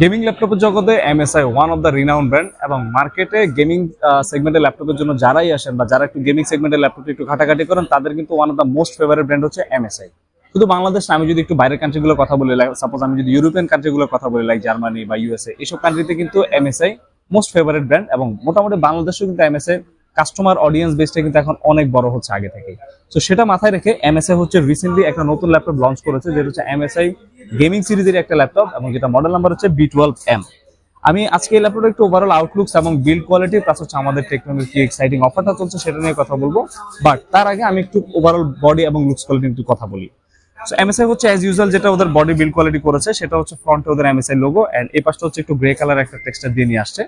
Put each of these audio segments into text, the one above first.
Gaming ল্যাপটপের জগতে MSI one of the renowned brand এবং মার্কেটে গেমিং সেগমেন্টের ল্যাপটপের জন্য যারাই আসেন বা যারা একটু গেমিং সেগমেন্টের ল্যাপটপ একটু ঘাটাঘাটি করেন তাদের কিন্তু one of the most favourite brand হচ্ছে MSI। শুধু বাংলাদেশ না, আমি যদি একটু বাইরের কান্ট্রিগুলোর কথা বলি, সাপোজ আমি যদি ইউরোপিয়ান কান্ট্রিগুলোর কথা বলি লাইক জার্মানি বা USA, এইসব কান্ট্রিতে কিন্তু MSI মোস্ট ফেভারিট ব্র্যান্ড এবং মোটামুটি বাংলাদেশেও কিন্তু MSI কাস্টমার অডিয়েন্স বেসটা কিন্তু এখন অনেক বড় হচ্ছে আগে থেকে। তো সেটা মাথায় রেখে MSI হচ্ছে রিসেন্টলি একটা নতুন ল্যাপটপ লঞ্চ করেছে, যেটা হচ্ছে MSI গেমিং সিরিজের একটা ল্যাপটপ এবং যেটা মডেল নাম্বার হচ্ছে B12M। আমি আজকে এই ল্যাপটপের একটু ওভারঅল আউটলুকস এবং বিল্ড কোয়ালিটি প্লাস হচ্ছে আমাদের টেকনোলজি কি এক্সাইটিং অফারটা চলছে সেটা নিয়ে কথা বলবো। বাট তার আগে আমি একটু ওভারঅল বডি এবং লুকস কোয়ালিটি একটু কথা বলি। সো MSI হচ্ছে অ্যাজ ইউজুয়াল যেটা ওদের বডি বিল্ড কোয়ালিটি করেছে সেটা হচ্ছে ফ্রন্টে ওদের MSI লোগো এন্ড এই পাশটা হচ্ছে একটু গ্রে কালার একটা টেক্সচার দিয়ে নিয়ে আসছে।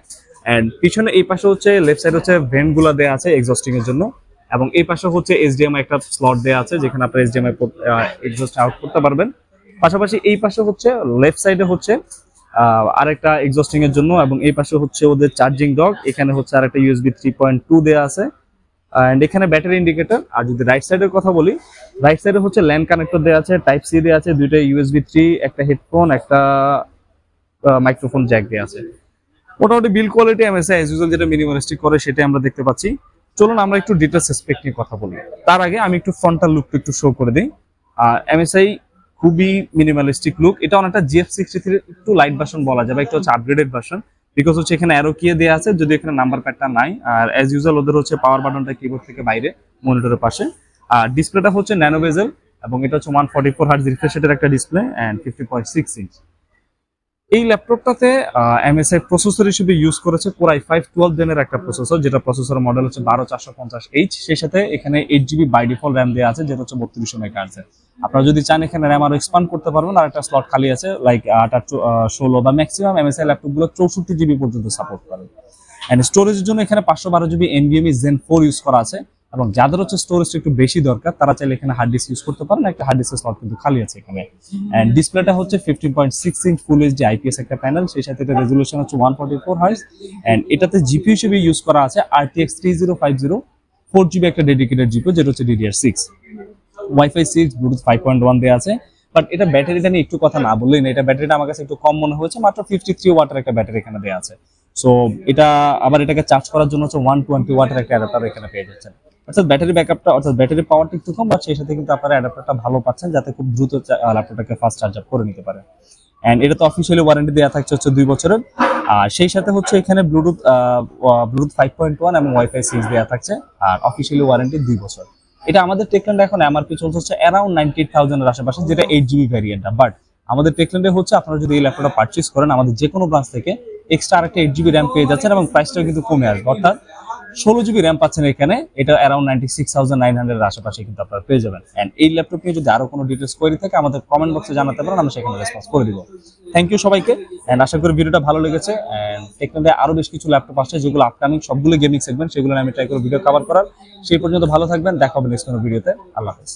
এন্ড পিছনে এই পাশে হচ্ছে লেফট সাইড হচ্ছে ভেন্ট গুলা দেওয়া আছে এক্সস্টিং এর জন্য এবং এই পাশে হচ্ছে HDMI একটা স্লট দেওয়া আছে যেখানে আপনারা HDMI এক্সস্ট আউট করতে পারবেন। পাশাপাশি এই পাশে হচ্ছে লেফট সাইডে হচ্ছে আরেকটা এক্সস্টিং এর জন্য এবং এই পাশে হচ্ছে ওদের চার্জিং ডক, এখানে হচ্ছে আরেকটা USB 3.2 দেওয়া আছে এন্ড এখানে ব্যাটারি ইন্ডিকেটর। আর যদি রাইট সাইডের কথা বলি, রাইট সাইডে হচ্ছে ল্যান কানেক্টর দেওয়া আছে, টাইপ সি দেওয়া আছে, দুইটা USB 3, একটা হেডফোন, একটা মাইক্রোফোন জ্যাক দেওয়া আছে। মোটামুটি build quality MSI as usual যেটা মিনিমালিস্টিক করে সেটাই আমরা দেখতে পাচ্ছি। চলুন আমরা একটু ডিটেইলস স্পেক নিয়ে কথা বলি। তার আগে আমি একটু ফ্রন্টাল লুকটা একটু শো করে দিই। MSI খুবই মিনিমালিস্টিক লুক, এটা অনেকটা GF63 একটু লাইট ভার্সন বলা যাবে, একটা হচ্ছে আপগ্রেডেড ভার্সন বিকজ হচ্ছে এখানে অ্যারো কি দেওয়া আছে, যদি এখানে নাম্বার প্যাডটা নাই। আর অ্যাজ ইউজুয়াল ওদের হচ্ছে পাওয়ার বাটনটা কিবোর্ড থেকে বাইরে মনিটরের পাশে। আর ডিসপ্লেটা হচ্ছে ন্যানো বেজেল এবং এটা হচ্ছে 144 হার্টজ রিফ্রেশ রেটের একটা ডিসপ্লে এন্ড 50.6 ইঞ্চ। এই ল্যাপটপটাতে MSI প্রসেসর হিসেবে ইউজ করেছে Core i5 12 জেনের একটা প্রসেসর, যেটা প্রসেসর মডেল হচ্ছে 12450H। সেই সাথে এখানে 8GB বাই ডিফল্ট র্যাম দেওয়া আছে যেটা হচ্ছে 3200 মেগাহার্টজ। আপনারা যদি চান এখানে র্যাম আরো এক্সপান্ড করতে পারবেন, আর একটা স্লট খালি আছে লাইক 16 বা ম্যাক্সিমাম MSI ল্যাপটপগুলো 64GB পর্যন্ত সাপোর্ট করে। এন্ড স্টোরেজের জন্য এখানে 512GB NVMe Zen 4 ইউজ করা আছে এবং যাদের হচ্ছে স্টোরেজটা একটু বেশি দরকার তারা চাইলে এখানে হার্ড ডিস্ক ইউজ করতে পারেন, একটা হার্ড ডিস্কের স্লট কিন্তু খালি আছে এখানে। এন্ড ডিসপ্লেটা হচ্ছে 15.6 ইঞ্চ ফুল এইচডি IPS একটা প্যানেল, সেই সাথে এটা রেজোলিউশন হচ্ছে 144 হার্টজ এন্ড এটাতে জিপিইউ হিসেবে ইউজ করা আছে RTX 3050 4GB একটা ডেডিকেটেড জিপিইউ যেটা হচ্ছে DDR6। Wi-Fi 6, Bluetooth 5.1 দেয়া আছে। বাট এটা ব্যাটারিটা নিয়ে একটু কথা না বললেই না, এটা ব্যাটারিটা আমার কাছে একটু কম মনে হয়েছে, মাত্র 53 ওয়াটের একটা ব্যাটারি এখানে দেয়া আছে। সো এটা আবার এটাকে চার্জ করার জন্য হচ্ছে 120 ওয়াটের একটা অ্যাডাপ্টার এখানে পেয়ে যাচ্ছেন। অর্থাৎ ব্যাটারি ব্যাকআপটা অর্থাৎ ব্যাটারি পাওয়ারটা একটু কম, বাট সেই সাথে কিন্তু আপনারা অ্যাডাপ্টারটা ভালো পাচ্ছেন যাতে খুব দ্রুত ল্যাপটপটাকে ফাস্ট চার্জ আপ করে নিতে পারে। এন্ড এটা তো অফিসিয়ালি ওয়ারেন্টি দেওয়া থাকছে হচ্ছে 2 বছরের। আর সেই সাথে হচ্ছে এখানে ব্লুটুথ 5.1 এবং Wi-Fi 6 দেওয়া থাকছে আর অফিসিয়ালি ওয়ারেন্টি 2 বছর। এটা আমাদের টেকল্যান্ডে এখন MRP চলছে হচ্ছে অ্যারাউন্ড 98,000 এর আশেপাশে, যেটা 8GB ভ্যারিয়েন্টটা। বাট আমাদের টেকল্যান্ডে হচ্ছে আপনারা যদি এই ল্যাপটপটা পারচেজ করেন আমাদের যে কোনো ব্রাঞ্চ থেকে এক্সট্রা আরেকটা 8GB র্যাম পেয়ে যাচ্ছেন এবং প্রাইসটাও কিন্তু কমে আসবে, অর্থাৎ 16GB র্যাম পাচ্ছেন এখানে, এটা অ্যারাউন্ড 96,900 এর আশেপাশে কিন্তু আপনারা পেয়ে যাবেন। এন্ড এই ল্যাপটপ নিয়ে যদি আরো কোনো ডিটেইলস কোয়েরি থাকে আমাদের কমেন্ট বক্সে জানাতে পারেন, আমরা সেখানে রেসপন্স করে দিব। থ্যাংক ইউ সবাইকে এন্ড আশা করি ভিডিওটা ভালো লেগেছে। এন্ড টেকনোলজি আরো বেশ কিছু ল্যাপটপ আসছে যেগুলো আপকামিং, সবগুলো গেমিং সেগমেন্ট, সেগুলো আমি ট্রাই করে ভিডিও কভার করার। সেই পর্যন্ত ভালো থাকবেন, দেখা হবে নেক্সট কোনো ভিডিওতে। আল্লাহ হাফেজ।